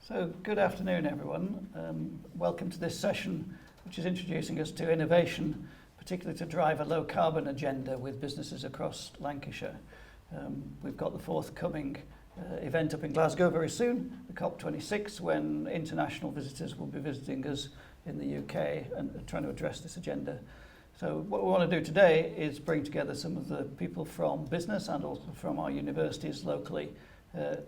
So good afternoon everyone. Welcome to this session which is introducing us to innovation, particularly to drive a low carbon agenda with businesses across Lancashire. We've got the forthcoming event up in Glasgow very soon, the COP26, when international visitors will be visiting us in the UK and trying to address this agenda. So what we want to do today is bring together some of the people from business and also from our universities locally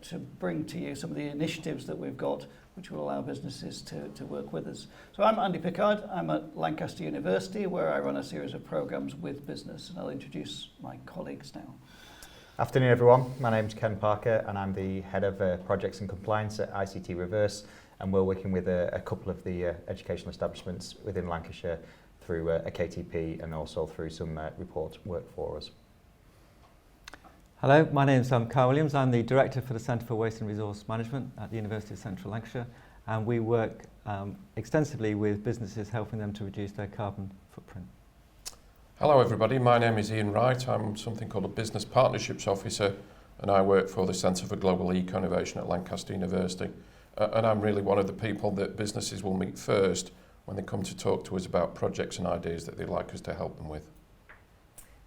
to bring to you some of the initiatives that we've got which will allow businesses to work with us. So I'm Andy Pickard, I'm at Lancaster University where I run a series of programmes with business, and I'll introduce my colleagues now. Afternoon everyone, my name's Ken Parker and I'm the Head of Projects and Compliance at ICTS Reverse, and we're working with a couple of the educational establishments within Lancashire through a KTP and also through some report work for us. Hello, my name's Carl Williams. I'm the Director for the Centre for Waste and Resource Management at the University of Central Lancashire, and we work extensively with businesses, helping them to reduce their carbon footprint. Hello everybody, my name is Ian Wright. I'm something called a Business Partnerships Officer and I work for the Centre for Global Eco-Innovation at Lancaster University. And I'm really one of the people that businesses will meet first when they come to talk to us about projects and ideas that they'd like us to help them with.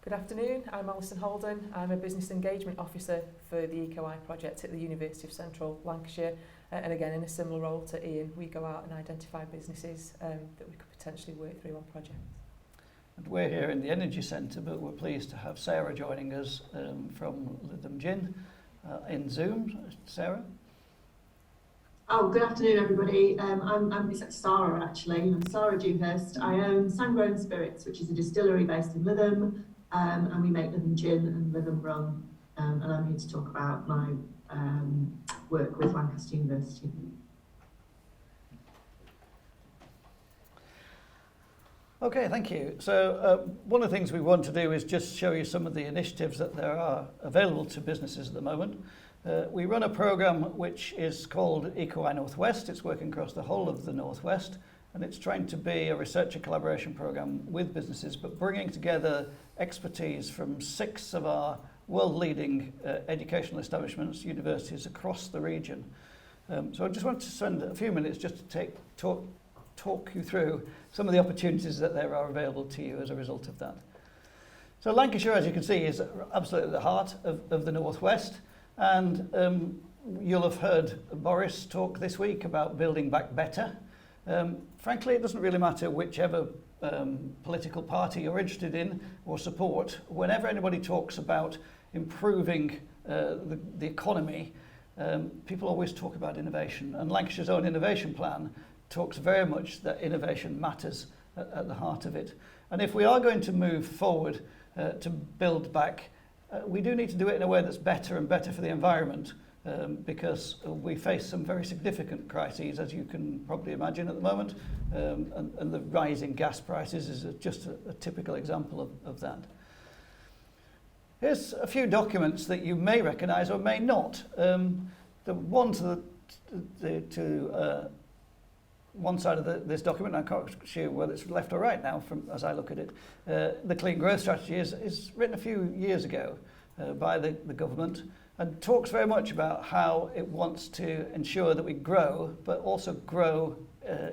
Good afternoon, I'm Alison Holden. I'm a Business Engagement Officer for the EcoEye project at the University of Central Lancashire. And again, in a similar role to Ian, we go out and identify businesses that we could potentially work through on projects. And we're here in the Energy Centre, but we're pleased to have Sarah joining us from Lytham Gin in Zoom. Sarah? Oh, good afternoon, everybody. It's Sarah, actually. I'm Sarah Dewhurst. I own Sandgrown Spirits, which is a distillery based in Lytham, and we make Lytham Gin and Lytham Rum, and I'm here to talk about my work with Lancaster University. Okay, thank you. So one of the things we want to do is just show you some of the initiatives that there are available to businesses at the moment. We run a programme which is called EcoEye Northwest. It's working across the whole of the Northwest, and it's trying to be a research and collaboration programme with businesses, but bringing together expertise from 6 of our world-leading educational establishments, universities across the region. So I just want to spend a few minutes just to talk you through some of the opportunities that there are available to you as a result of that. So Lancashire, as you can see, is absolutely at the heart of the Northwest, and you'll have heard Boris talk this week about building back better. Frankly, it doesn't really matter whichever political party you're interested in or support. Whenever anybody talks about improving the economy, people always talk about innovation, and Lancashire's own innovation plan talks very much that innovation matters at the heart of it. And if we are going to move forward to build back, we do need to do it in a way that's better and better for the environment, because we face some very significant crises, as you can probably imagine at the moment, and the rising gas prices is just a typical example of that. Here's a few documents that you may recognise or may not. The one to one side of this document, I'm not sure whether it's left or right now as I look at it, the Clean Growth Strategy is written a few years ago by the government, and talks very much about how it wants to ensure that we grow, but also grow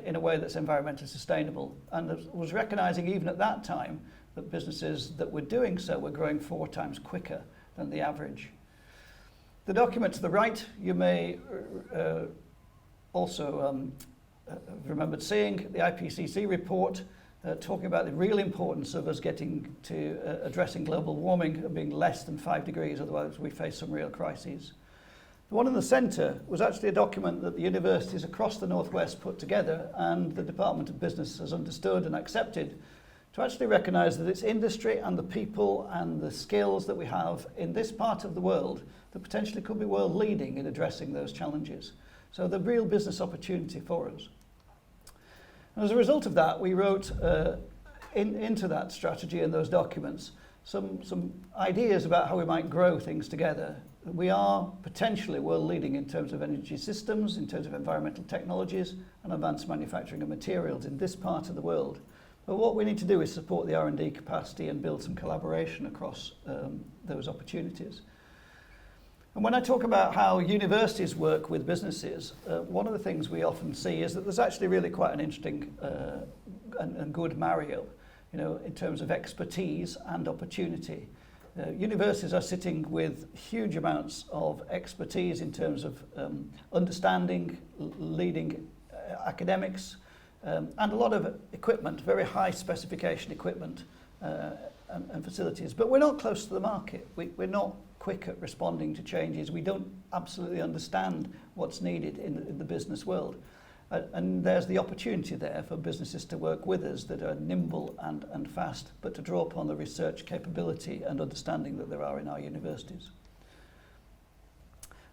in a way that's environmentally sustainable. And was recognising even at that time that businesses that were doing so were growing 4 times quicker than the average. The document to the right, you may also remembered seeing the IPCC report talking about the real importance of us getting to addressing global warming and being less than 5 degrees, otherwise we face some real crises. The one in the centre was actually a document that the universities across the Northwest put together, and the Department of Business has understood and accepted, to actually recognise that it's industry and the people and the skills that we have in this part of the world that potentially could be world leading in addressing those challenges. So the real business opportunity for us. And as a result of that, we wrote into that strategy and those documents some ideas about how we might grow things together. We are potentially world leading in terms of energy systems, in terms of environmental technologies and advanced manufacturing of materials in this part of the world. But what we need to do is support the R&D capacity and build some collaboration across those opportunities. And when I talk about how universities work with businesses, one of the things we often see is that there's actually really quite an interesting and good marry-up, in terms of expertise and opportunity. Universities are sitting with huge amounts of expertise in terms of understanding, leading academics, and a lot of equipment, very high specification equipment and facilities. But we're not close to the market. We're not quick at responding to changes. We don't absolutely understand what's needed in the business world. And there's the opportunity there for businesses to work with us that are nimble and fast, but to draw upon the research capability and understanding that there are in our universities.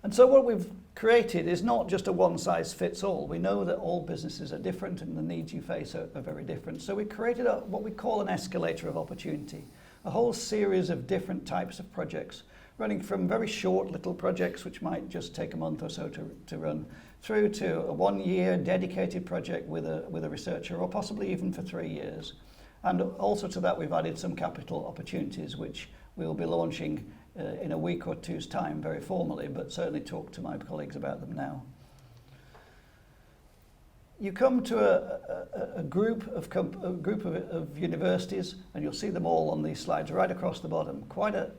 And so what we've created is not just a one-size-fits-all. We know that all businesses are different and the needs you face are very different. So we created what we call an escalator of opportunity, a whole series of different types of projects, running from very short little projects which might just take a month or so to run, through to a 1-year dedicated project with a researcher, or possibly even for 3 years. And also to that we've added some capital opportunities which we'll be launching in a week or two's time very formally, but certainly talk to my colleagues about them now. You come to a group of universities, and you'll see them all on these slides right across the bottom. Quite a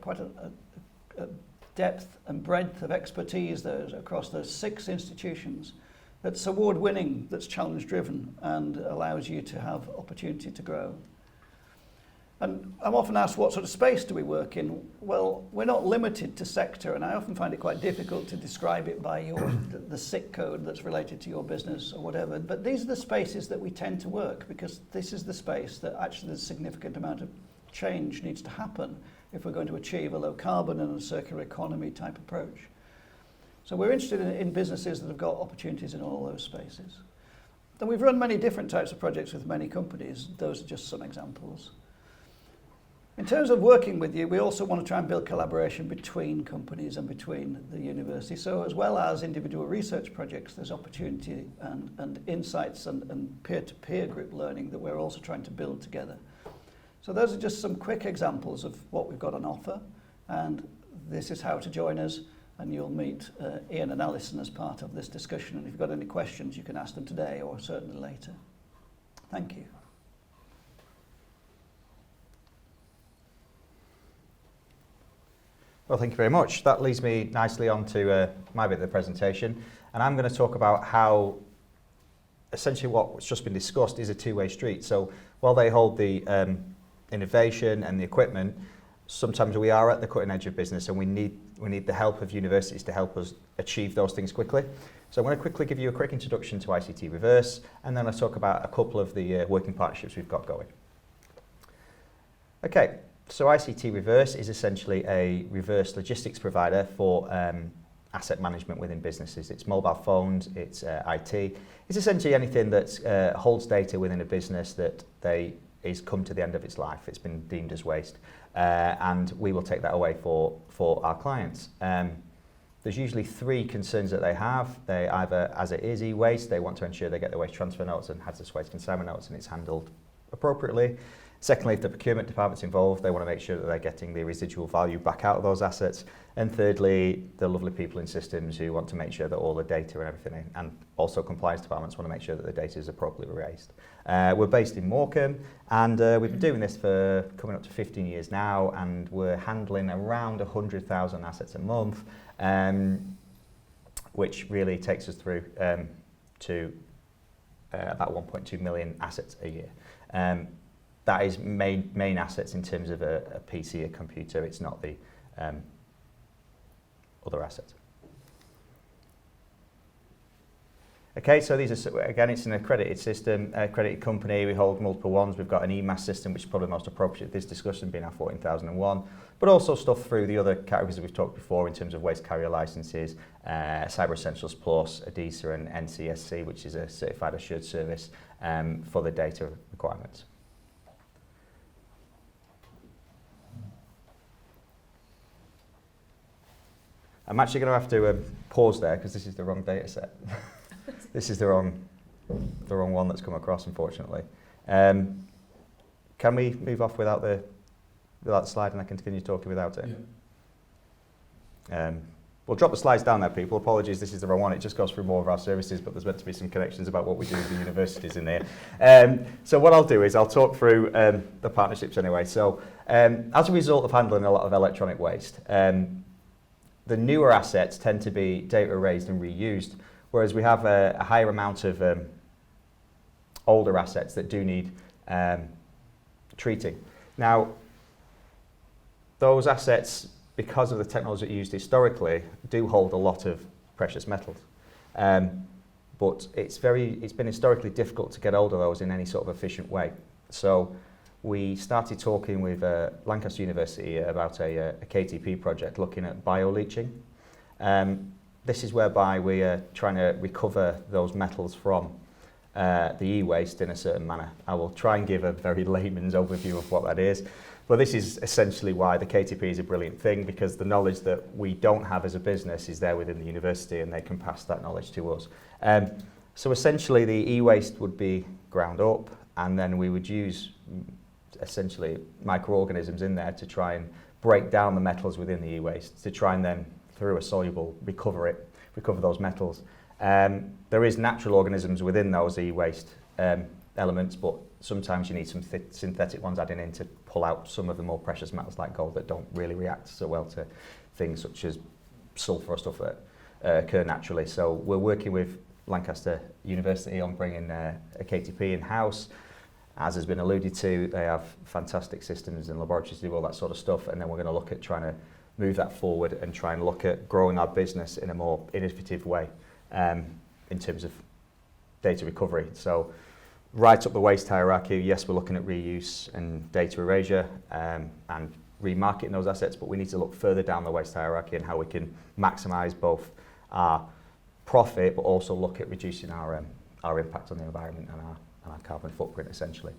depth and breadth of expertise there across those 6 institutions. That's award-winning, that's challenge-driven, and allows you to have opportunity to grow. And I'm often asked, what sort of space do we work in? Well, we're not limited to sector, and I often find it quite difficult to describe it by the SIC code that's related to your business or whatever. But these are the spaces that we tend to work, because this is the space that actually there's a significant amount of change needs to happen if we're going to achieve a low carbon and a circular economy type approach. So we're interested in businesses that have got opportunities in all those spaces. And we've run many different types of projects with many companies. Those are just some examples. In terms of working with you, we also want to try and build collaboration between companies and between the university. So as well as individual research projects, there's opportunity and insights and peer-to-peer group learning that we're also trying to build together. So those are just some quick examples of what we've got on offer. And this is how to join us. And you'll meet Ian and Alison as part of this discussion. And if you've got any questions, you can ask them today or certainly later. Thank you. Well, thank you very much. That leads me nicely on to my bit of the presentation. And I'm going to talk about how essentially what's just been discussed is a two-way street. So while they hold the innovation and the equipment, sometimes we are at the cutting edge of business and we need the help of universities to help us achieve those things quickly. So I'm going to quickly give you a quick introduction to ICT Reverse, and then I'll talk about a couple of the working partnerships we've got going. Okay. So ICT Reverse is essentially a reverse logistics provider for asset management within businesses. It's mobile phones, it's IT. It's essentially anything that holds data within a business that is come to the end of its life. It's been deemed as waste. And we will take that away for our clients. There's usually 3 concerns that they have. They either, as it is e-waste, they want to ensure they get the waste transfer notes and hazardous waste consignment notes and it's handled appropriately. Secondly, if the procurement department's involved, they want to make sure that they're getting the residual value back out of those assets. And thirdly, the lovely people in systems who want to make sure that all the data and everything, and also compliance departments want to make sure that the data is appropriately raised. We're based in Morecambe, and we've been doing this for coming up to 15 years now, and we're handling around 100,000 assets a month, which really takes us through to about 1.2 million assets a year. That is main assets in terms of a PC, a computer. It's not the other assets. Okay, so these are, again, it's an accredited system, accredited company. We hold multiple ones. We've got an EMAS system, which is probably the most appropriate for this discussion, being our 14001, but also stuff through the other categories that we've talked before in terms of waste carrier licenses, Cyber Essentials Plus, ADISA and NCSC, which is a certified assured service for the data requirements. I'm actually going to have to pause there because this is the wrong data set. This is the wrong one that's come across, unfortunately. Can we move off without the slide and I can continue talking without it? Yeah. We'll drop the slides down there, people. Apologies, this is the wrong one. It just goes through more of our services, but there's meant to be some connections about what we do with the universities in there. So what I'll do is I'll talk through the partnerships anyway. So as a result of handling a lot of electronic waste, the newer assets tend to be data erased and reused, whereas we have a higher amount of older assets that do need treating. Now, those assets, because of the technology used historically, do hold a lot of precious metals. But it's been historically difficult to get hold of those in any sort of efficient way. So we started talking with Lancaster University about a KTP project looking at bioleaching. This is whereby we are trying to recover those metals from the e-waste in a certain manner. I will try and give a very layman's overview of what that is. But this is essentially why the KTP is a brilliant thing, because the knowledge that we don't have as a business is there within the university, and they can pass that knowledge to us. So essentially the e-waste would be ground up, and then we would use essentially microorganisms in there to try and break down the metals within the e-waste, to try and then through a soluble recover those metals. There is natural organisms within those e-waste elements, but sometimes you need some synthetic ones adding in to pull out some of the more precious metals like gold that don't really react so well to things such as sulfur or stuff that occur naturally. So we're working with Lancaster University on bringing a KTP in-house. As has been alluded to, they have fantastic systems and laboratories to do all that sort of stuff, and then we're going to look at trying to move that forward and try and look at growing our business in a more innovative way in terms of data recovery. So right up the waste hierarchy, yes, we're looking at reuse and data erasure and remarketing those assets, but we need to look further down the waste hierarchy and how we can maximise both our profit, but also look at reducing our impact on the environment and our carbon footprint, essentially.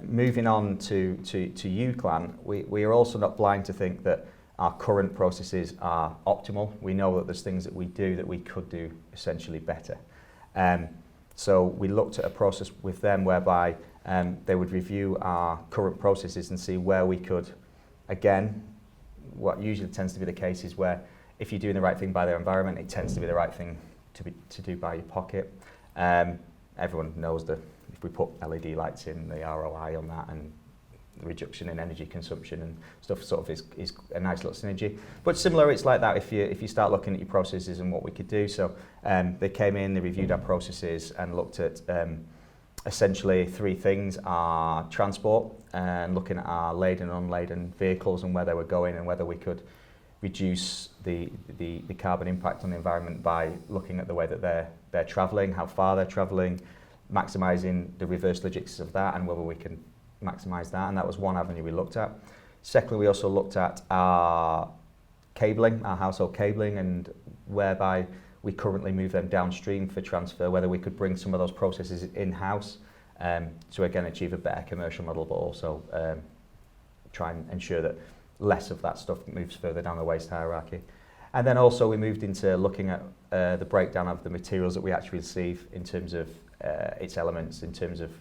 Moving on to UCLAN, we are also not blind to think that our current processes are optimal. We know that there's things that we do that we could do essentially better. So we looked at a process with them whereby they would review our current processes and see where we could, again, what usually tends to be the case is where if you're doing the right thing by their environment, it tends to be the right thing to do by your pocket. Everyone knows that if we put LED lights in, the ROI on that and the reduction in energy consumption and stuff sort of is a nice little synergy. But similar, it's like that if you start looking at your processes and what we could do. So they came in, they reviewed our processes and looked at essentially three things: our transport and looking at our laden and unladen vehicles and where they were going and whether we could reduce the carbon impact on the environment by looking at the way that they're travelling, how far they're travelling, maximising the reverse logistics of that and whether we can maximise that, and that was one avenue we looked at. Secondly, we also looked at our cabling, our household cabling, and whereby we currently move them downstream for transfer, whether we could bring some of those processes in-house to again achieve a better commercial model, but also try and ensure that less of that stuff moves further down the waste hierarchy. And then also we moved into looking at the breakdown of the materials that we actually receive in terms of its elements, in terms of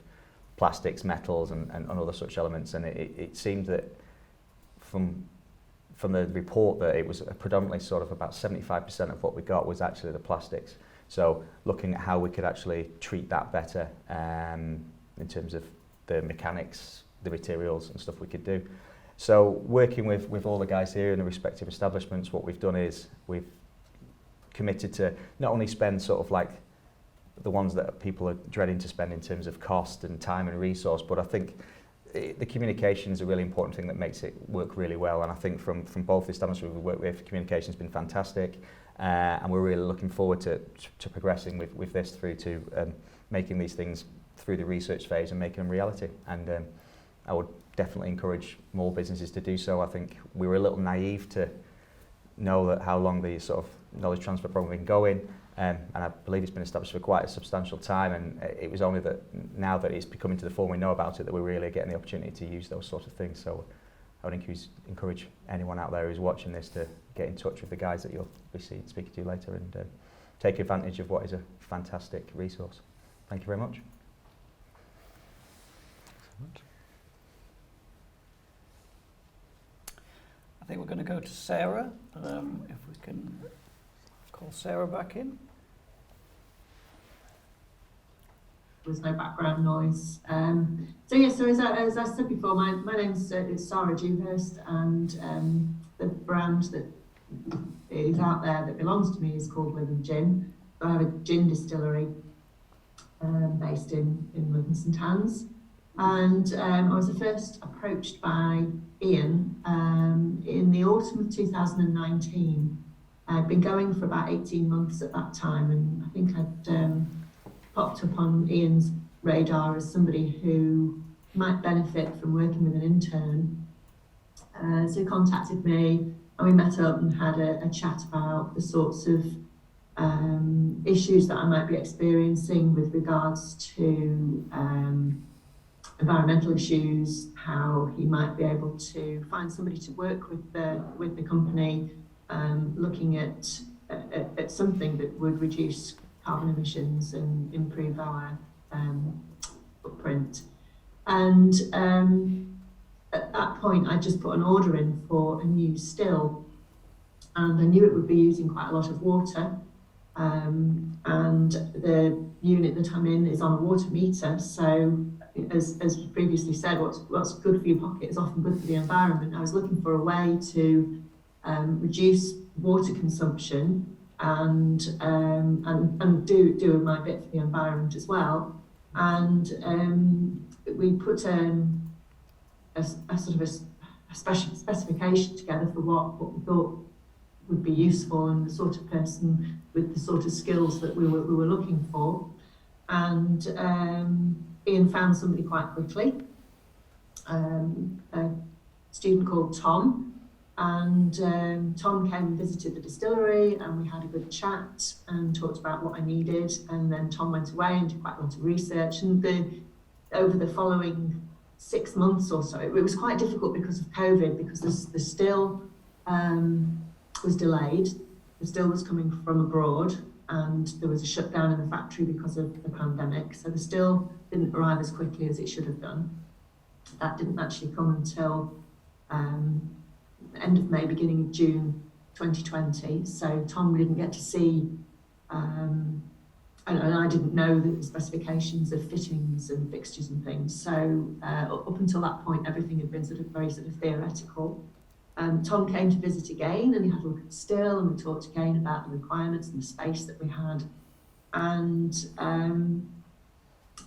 plastics, metals and other such elements, and it seemed that from the report that it was predominantly sort of about 75% of what we got was actually the plastics. So looking at how we could actually treat that better in terms of the mechanics, the materials and stuff we could do. So working with all the guys here in the respective establishments, what we've done is we've committed to not only spend sort of like the ones that people are dreading to spend in terms of cost and time and resource, but I think the communication is a really important thing that makes it work really well, and I think from both the establishments we've worked with, communication's been fantastic, and we're really looking forward to progressing with this through to making these things through the research phase and making them reality, and I would definitely encourage more businesses to do so. I think we were a little naive to know that how long the sort of knowledge transfer program has been going, and I believe it's been established for quite a substantial time, and it was only that now that it's becoming to the form we know about it that we're really getting the opportunity to use those sorts of things. So I would encourage anyone out there who's watching this to get in touch with the guys that you'll be speaking to later and take advantage of what is a fantastic resource. Thank you very much. I think we're going to go to Sarah, if we can call Sarah back in. There's no background noise. So as I said before, my name's Sarah Dewhurst, and the brand that is out there that belongs to me is called Lytham Gin. So I have a gin distillery based in Lytham St Anne's, and I was first approached by Ian in the autumn of 2019. I'd been going for about 18 months at that time, and I think I'd popped up on Ian's radar as somebody who might benefit from working with an intern. So he contacted me, and we met up and had a chat about the sorts of issues that I might be experiencing with regards to environmental issues, how he might be able to find somebody to work with the company, looking at something that would reduce carbon emissions and improve our footprint. And at that point, I just put an order in for a new still, and I knew it would be using quite a lot of water. And the unit that I'm in is on a water meter, so as previously said, what's good for your pocket is often good for the environment. I was looking for a way to reduce water consumption and do my bit for the environment as well. And we put a sort of a special specification together for what we thought would be useful and the sort of person with the sort of skills that we were looking for. And Ian found somebody quite quickly, a student called Tom. And Tom came and visited the distillery, and we had a good chat and talked about what I needed. And then Tom went away and did quite a lot of research. And over the following 6 months or so, it was quite difficult because of COVID, because the still was delayed. The still was coming from abroad, and there was a shutdown in the factory because of the pandemic. So the still didn't arrive as quickly as it should have done. That didn't actually come until end of May, beginning of June 2020. So Tom didn't get to see, and I didn't know the specifications of fittings and fixtures and things. So up until that point, everything had been very theoretical. Tom came to visit again, and he had a look at the still, and we talked again about the requirements and the space that we had. And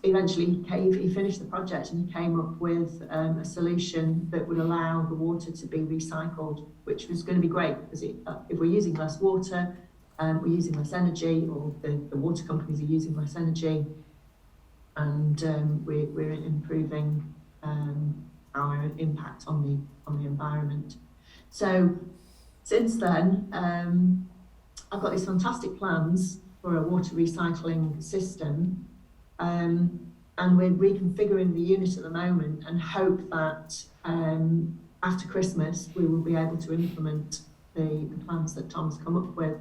eventually he finished the project, and he came up with a solution that would allow the water to be recycled, which was going to be great, because if we're using less water, we're using less energy, or the water companies are using less energy, and we're improving our impact on the environment. So since then, I've got these fantastic plans for a water recycling system. And we're reconfiguring the unit at the moment, and hope that after Christmas we will be able to implement the plans that Tom's come up with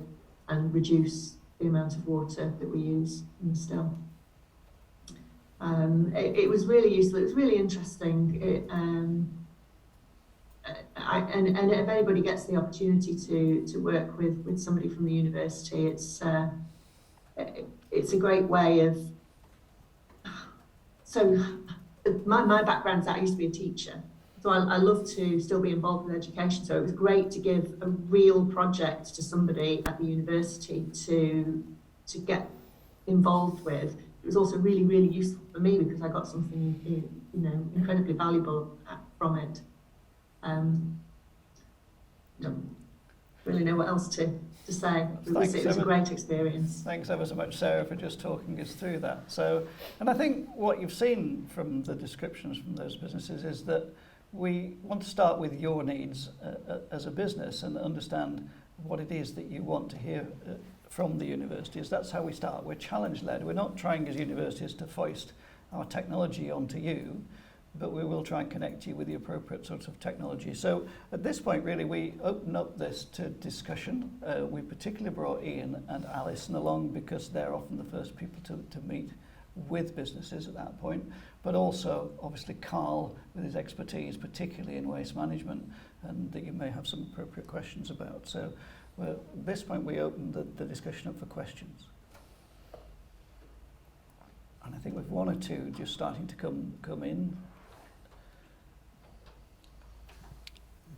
and reduce the amount of water that we use in the still. It was really useful. It was really interesting. And if anybody gets the opportunity to work with somebody from the university, it's a great way of. So my background is that I used to be a teacher, so I love to still be involved with education. So it was great to give a real project to somebody at the university to get involved with. It was also really, really useful for me, because I got something incredibly valuable from it. Don't really know what else to say. It was a great experience. Thanks ever so much, Sarah, for just talking us through that. So, and I think what you've seen from the descriptions from those businesses is that we want to start with your needs as a business and understand what it is that you want to hear from the universities. That's how we start. We're challenge-led. We're not trying as universities to foist our technology onto you, but we will try and connect you with the appropriate sorts of technology. So at this point, really, we open up this to discussion. We particularly brought Ian and Alison along because they're often the first people to meet with businesses at that point, but also obviously Carl with his expertise, particularly in waste management, and that you may have some appropriate questions about. So at this point we open the discussion up for questions. And I think with one or two just starting to come in.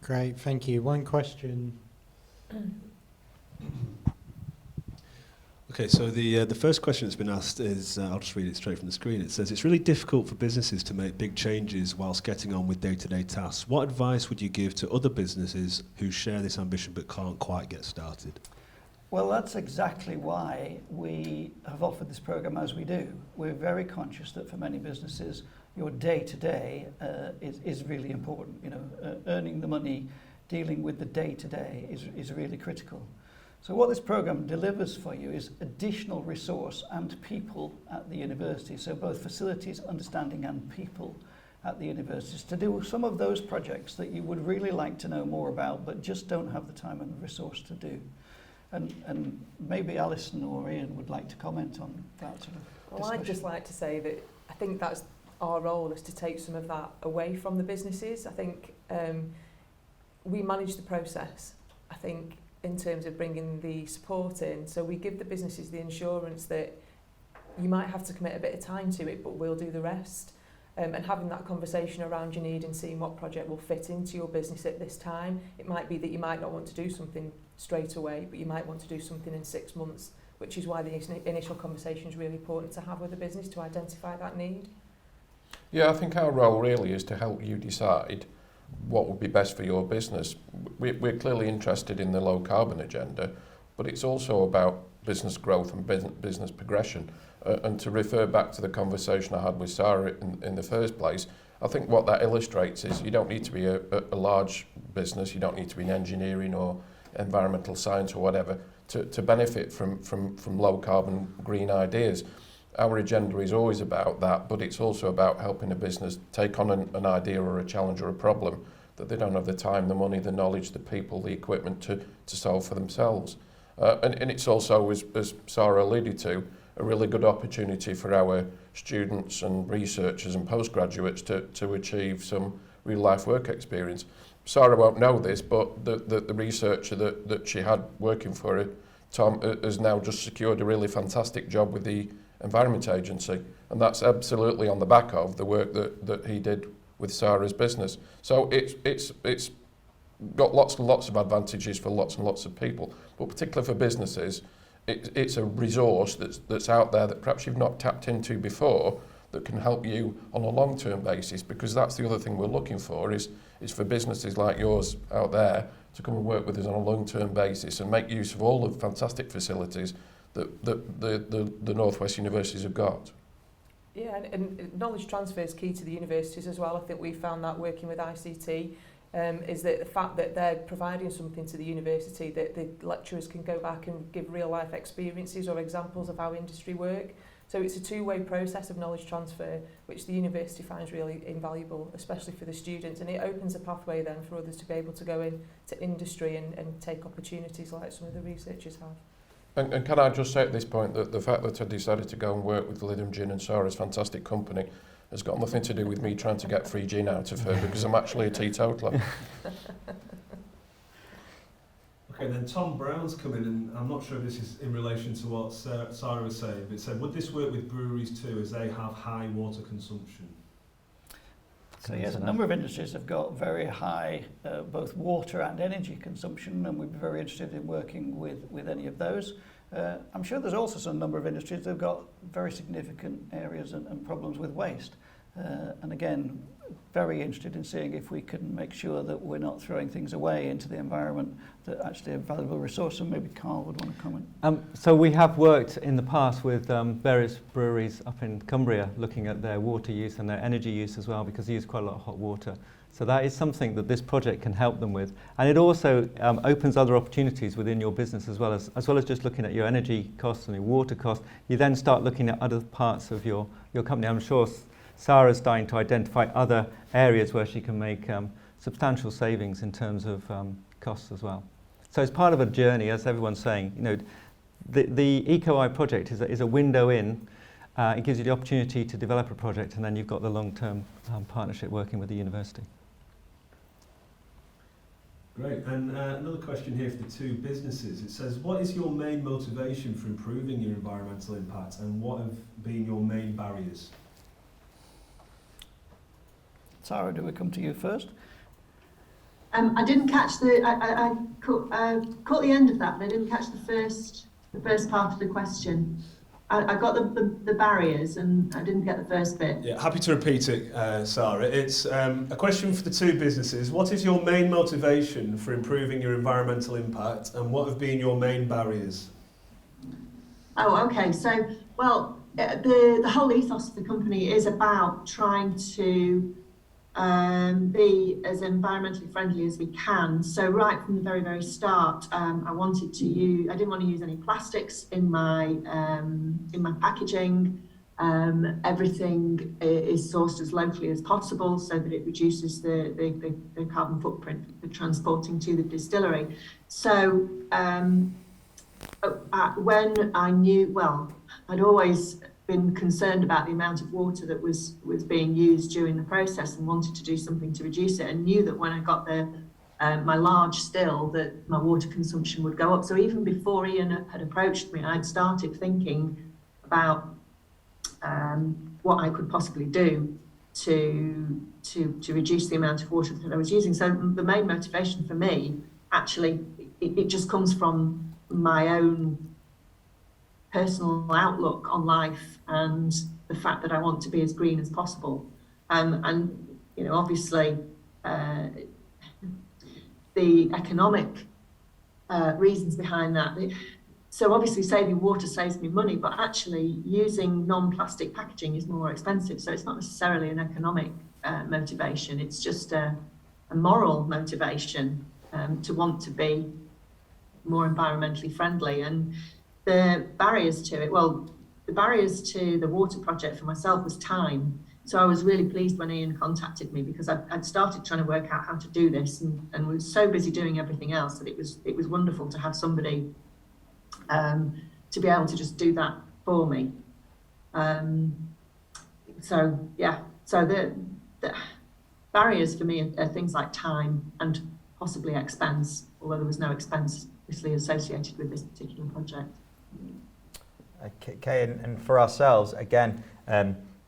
Great, thank you. One question. Okay, so the first question that's been asked is, I'll just read it straight from the screen. It says, it's really difficult for businesses to make big changes whilst getting on with day-to-day tasks. What advice would you give to other businesses who share this ambition but can't quite get started? Well, that's exactly why we have offered this program as we do. We're very conscious that for many businesses, your day-to-day is really important. You know, earning the money, dealing with the day-to-day is really critical. So what this program delivers for you is additional resource and people at the university. So both facilities, understanding and people at the universities to do some of those projects that you would really like to know more about but just don't have the time and the resource to do. And maybe Alison or Ian would like to comment on that sort of Well, discussion. I'd just like to say that I think that's our role, is to take some of that away from the businesses. I think we manage the process, I think, in terms of bringing the support in. So we give the businesses the assurance that you might have to commit a bit of time to it, but we'll do the rest. And having that conversation around your need and seeing what project will fit into your business at this time. It might be that you might not want to do something straight away, but you might want to do something in 6 months, which is why the initial conversation is really important to have with the business to identify that need. Yeah, I think our role really is to help you decide what would be best for your business. We're clearly interested in the low carbon agenda, but it's also about business growth and business progression. And to refer back to the conversation I had with Sarah in the first place, I think what that illustrates is you don't need to be a large business, you don't need to be in engineering or environmental science or whatever to benefit from low carbon green ideas. Our agenda is always about that, but it's also about helping a business take on an idea or a challenge or a problem that they don't have the time, the money, the knowledge, the people, the equipment to solve for themselves. And it's also, as Sarah alluded to, a really good opportunity for our students and researchers and postgraduates to achieve some real life work experience. Sarah won't know this, but the researcher that she had working for her, Tom, has now just secured a really fantastic job with the Environment Agency, and that's absolutely on the back of the work that he did with Sarah's business. So it's got lots and lots of advantages for lots and lots of people, but particularly for businesses, it's a resource that's out there that perhaps you've not tapped into before that can help you on a long-term basis, because that's the other thing we're looking for is for businesses like yours out there to come and work with us on a long-term basis and make use of all the fantastic facilities that the North West universities have got. Yeah, and knowledge transfer is key to the universities as well. I think we found that working with ICT is that the fact that they're providing something to the university that the lecturers can go back and give real life experiences or examples of how industry work. So it's a two-way process of knowledge transfer, which the university finds really invaluable, especially for the students, and it opens a pathway then for others to be able to go into industry and take opportunities like some of the researchers have. And can I just say at this point that the fact that I decided to go and work with Lytham Gin and Sarah's fantastic company has got nothing to do with me trying to get free gin out of her, because I'm actually a teetotaler. Okay, then Tom Brown's come in, and I'm not sure if this is in relation to what Sarah was saying, but it said, would this work with breweries too, as they have high water consumption? So yes, a number of industries have got very high both water and energy consumption, and we'd be very interested in working with any of those. I'm sure there's also some number of industries that have got very significant areas and problems with waste. And again, very interested in seeing if we can make sure that we're not throwing things away into the environment that actually are valuable resource. And maybe Carl would want to comment. So we have worked in the past with various breweries up in Cumbria looking at their water use and their energy use as well, because they use quite a lot of hot water. So that is something that this project can help them with. And it also opens other opportunities within your business as well as just looking at your energy costs and your water costs. You then start looking at other parts of your company. I'm sure Sarah's starting to identify other areas where she can make substantial savings in terms of costs as well. So it's part of a journey, as everyone's saying. You know, the EcoEye project is a window in. It gives you the opportunity to develop a project, and then you've got the long-term partnership working with the university. Great. And another question here for the two businesses. It says, what is your main motivation for improving your environmental impact, and what have been your main barriers? Sarah, do we come to you first? I didn't catch I caught the end of that, but I didn't catch the first part of the question. I got the barriers, and I didn't get the first bit. Yeah, happy to repeat it, Sarah. It's a question for the two businesses. What is your main motivation for improving your environmental impact, and what have been your main barriers? Oh, okay. So, well, the whole ethos of the company is about trying to be as environmentally friendly as we can. So right from the very, very start, I didn't want to use any plastics in my packaging. Everything is sourced as locally as possible so that it reduces the carbon footprint for transporting to the distillery. So when I knew, well, I'd always been concerned about the amount of water that was being used during the process and wanted to do something to reduce it, and knew that when I got my large still that my water consumption would go up. So even before Ian had approached me, I'd started thinking about what I could possibly do to reduce the amount of water that I was using. So the main motivation for me, actually, it just comes from my own personal outlook on life and the fact that I want to be as green as possible. And you know, obviously, the economic reasons behind that. So obviously saving water saves me money, but actually using non-plastic packaging is more expensive. So it's not necessarily an economic motivation. It's just a moral motivation to want to be more environmentally friendly. And the barriers to it, well, the barriers to the water project for myself was time. So I was really pleased when Ian contacted me, because I'd started trying to work out how to do this and was so busy doing everything else that it was wonderful to have somebody to be able to just do that for me. So the barriers for me are things like time and possibly expense, although there was no expense obviously associated with this particular project. Okay, and for ourselves, again,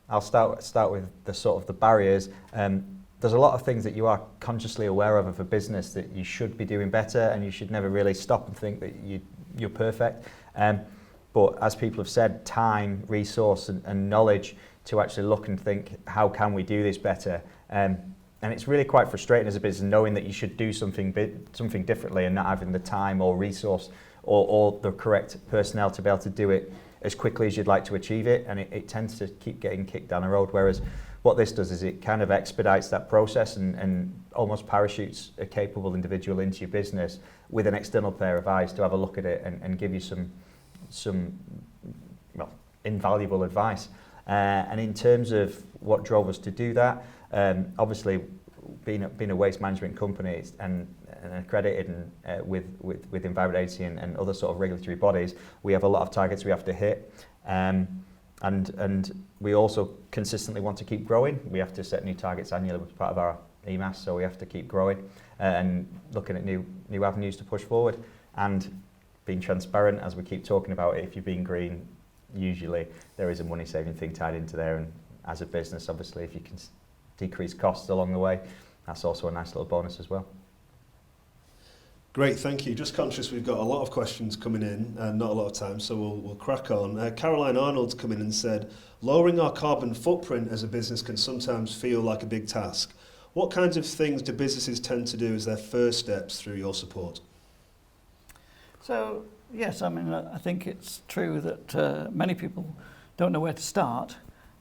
I'll start with the sort of the barriers. There's a lot of things that you are consciously aware of a business that you should be doing better, and you should never really stop and think that you're perfect. But as people have said, time, resource and knowledge to actually look and think, how can we do this better? And it's really quite frustrating as a business knowing that you should do something differently and not having the time or resource or the correct personnel to be able to do it as quickly as you'd like to achieve it, and it tends to keep getting kicked down the road. Whereas what this does is it kind of expedites that process and almost parachutes a capable individual into your business with an external pair of eyes to have a look at it and give you some invaluable advice. And in terms of what drove us to do that, obviously being a waste management company and accredited and with Environment Agency and other sort of regulatory bodies, we have a lot of targets we have to hit, and we also consistently want to keep growing. We have to set new targets annually as part of our EMAS, so we have to keep growing and looking at new avenues to push forward and being transparent as we keep talking about it. If you're being green, usually there is a money saving thing tied into there, and as a business, obviously, if you can decrease costs along the way, that's also a nice little bonus as well. Great, thank you. Just conscious we've got a lot of questions coming in and not a lot of time, so we'll crack on. Caroline Arnold's come in and said, lowering our carbon footprint as a business can sometimes feel like a big task. What kinds of things do businesses tend to do as their first steps through your support? So, yes, I mean, I think it's true that many people don't know where to start.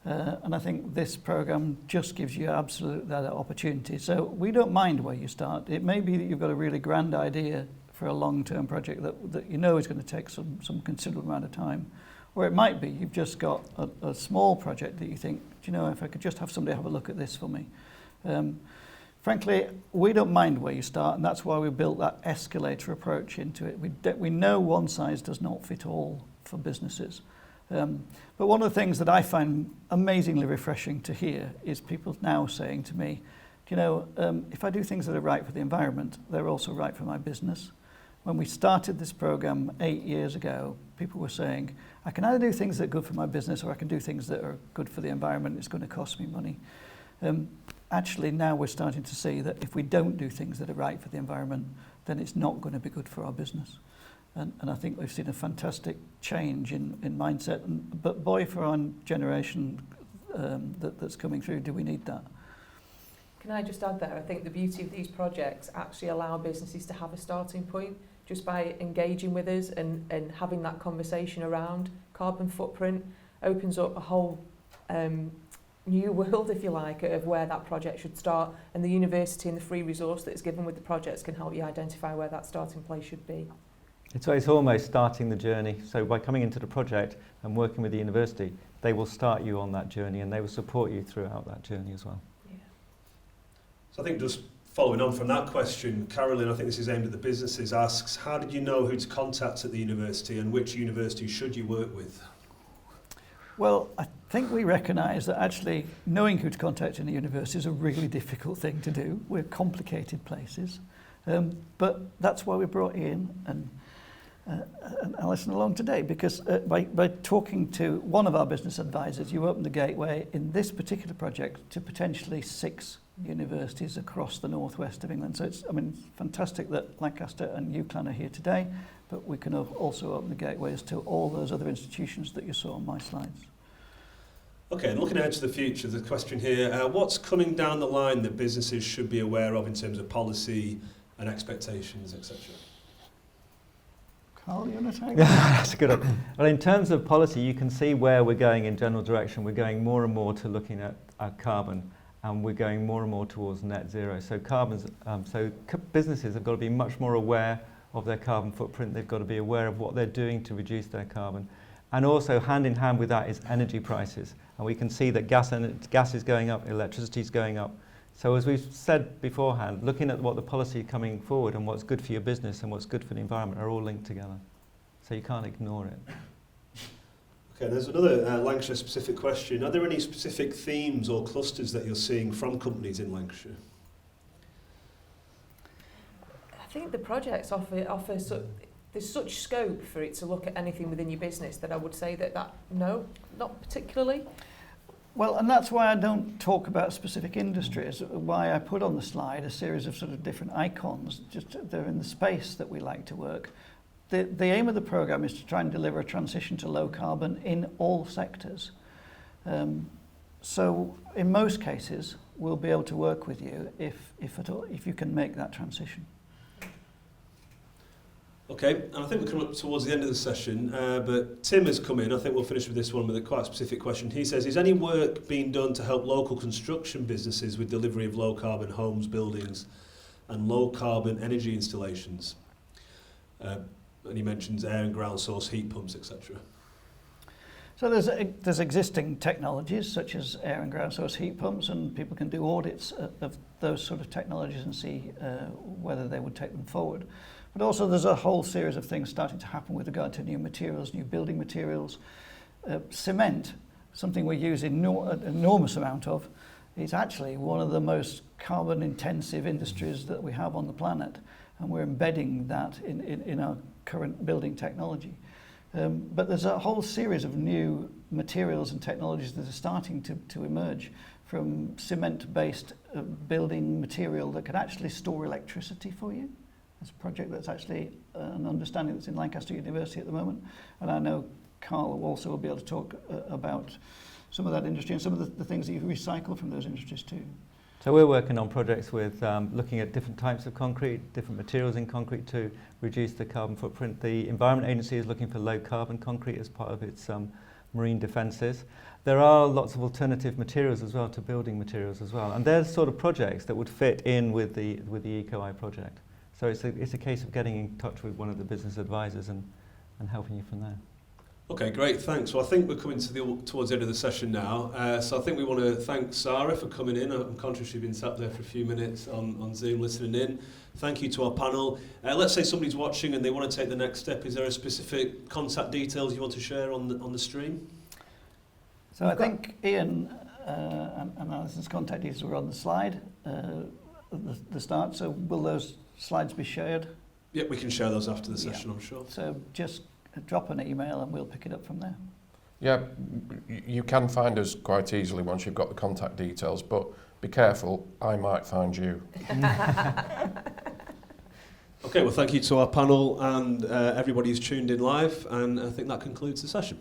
And I think this programme just gives you absolute that opportunity. So we don't mind where you start. It may be that you've got a really grand idea for a long-term project that you know is going to take some considerable amount of time. Or it might be you've just got a small project that you think, do you know, if I could just have somebody have a look at this for me. Frankly, we don't mind where you start, and that's why we built that escalator approach into it. We know one size does not fit all for businesses. But one of the things that I find amazingly refreshing to hear is people now saying to me, you know, if I do things that are right for the environment, they're also right for my business. When we started this program 8 years ago, people were saying, I can either do things that are good for my business or I can do things that are good for the environment. It's going to cost me money. Actually, now we're starting to see that if we don't do things that are right for the environment, then it's not going to be good for our business. And I think we've seen a fantastic change in mindset. But boy, for our generation that's coming through, do we need that? Can I just add there, I think the beauty of these projects actually allow businesses to have a starting point just by engaging with us and having that conversation around carbon footprint opens up a whole new world, if you like, of where that project should start, and the university and the free resource that is given with the projects can help you identify where that starting place should be. It's almost starting the journey. So by coming into the project and working with the university, they will start you on that journey and they will support you throughout that journey as well. Yeah. So I think just following on from that question, Carolyn, I think this is aimed at the businesses, asks, how did you know who to contact at the university and which university should you work with? Well, I think we recognise that actually knowing who to contact in the university is a really difficult thing to do. We're complicated places. But that's why we brought Ian and Alison along today, because by talking to one of our business advisors, you open the gateway in this particular project to potentially 6 universities across the northwest of England. So it's fantastic that Lancaster and UCLan are here today, but we can also open the gateways to all those other institutions that you saw on my slides. Okay, and looking ahead to the future, there's a question here. What's coming down the line that businesses should be aware of in terms of policy and expectations, etc.? Carl, you want to take That's a good one. Well, in terms of policy, you can see where we're going in general direction. We're going more and more to looking at carbon, and we're going more and more towards net zero. So businesses have got to be much more aware of their carbon footprint. They've got to be aware of what they're doing to reduce their carbon. And also hand in hand with that is energy prices. And we can see that gas is going up, electricity is going up. So as we've said beforehand, looking at what the policy coming forward and what's good for your business and what's good for the environment are all linked together. So you can't ignore it. Okay, there's another Lancashire specific question. Are there any specific themes or clusters that you're seeing from companies in Lancashire? I think the projects offer there's such scope for it to look at anything within your business that I would say that no, not particularly. Well, and that's why I don't talk about specific industries, why I put on the slide a series of sort of different icons, just they're in the space that we like to work. The aim of the programme is to try and deliver a transition to low carbon in all sectors. So in most cases, we'll be able to work with you if you can make that transition. Okay, and I think we're coming up towards the end of the session, but Tim has come in. I think we'll finish with this one with a quite specific question. He says, is any work being done to help local construction businesses with delivery of low-carbon homes, buildings and low-carbon energy installations? And he mentions air and ground source heat pumps, etc. So there's existing technologies such as air and ground source heat pumps, and people can do audits of those sort of technologies and see whether they would take them forward. But also there's a whole series of things starting to happen with regard to new materials, new building materials. Cement, something we use an enormous amount of, is actually one of the most carbon intensive industries that we have on the planet, and we're embedding that in our current building technology. But there's a whole series of new materials and technologies that are starting to emerge from cement-based building material that can actually store electricity for you. It's a project that's actually an understanding that's in Lancaster University at the moment, and I know Carl also will be able to talk about some of that industry and some of the things that you recycle from those industries too. So we're working on projects with looking at different types of concrete, different materials in concrete to reduce the carbon footprint. The Environment Agency is looking for low carbon concrete as part of its marine defences. There are lots of alternative materials as well to building materials as well, and they're the sort of projects that would fit in with the EcoEye project. So it's a case of getting in touch with one of the business advisors and helping you from there. Okay, great, thanks. Well, I think we're coming towards the end of the session now. So I think we want to thank Sarah for coming in. I'm conscious you've been sat there for a few minutes on Zoom listening in. Thank you to our panel. Let's say somebody's watching and they want to take the next step. Is there a specific contact details you want to share on the stream? So I think Ian and Alison's contact details were on the slide at the start. So will those slides be shared? Yeah, we can share those after the Yeah. session, I'm sure. So just drop an email and we'll pick it up from there. Yeah, you can find us quite easily once you've got the contact details, but be careful, I might find you. Okay, well, thank you to our panel and everybody who's tuned in live, and I think that concludes the session.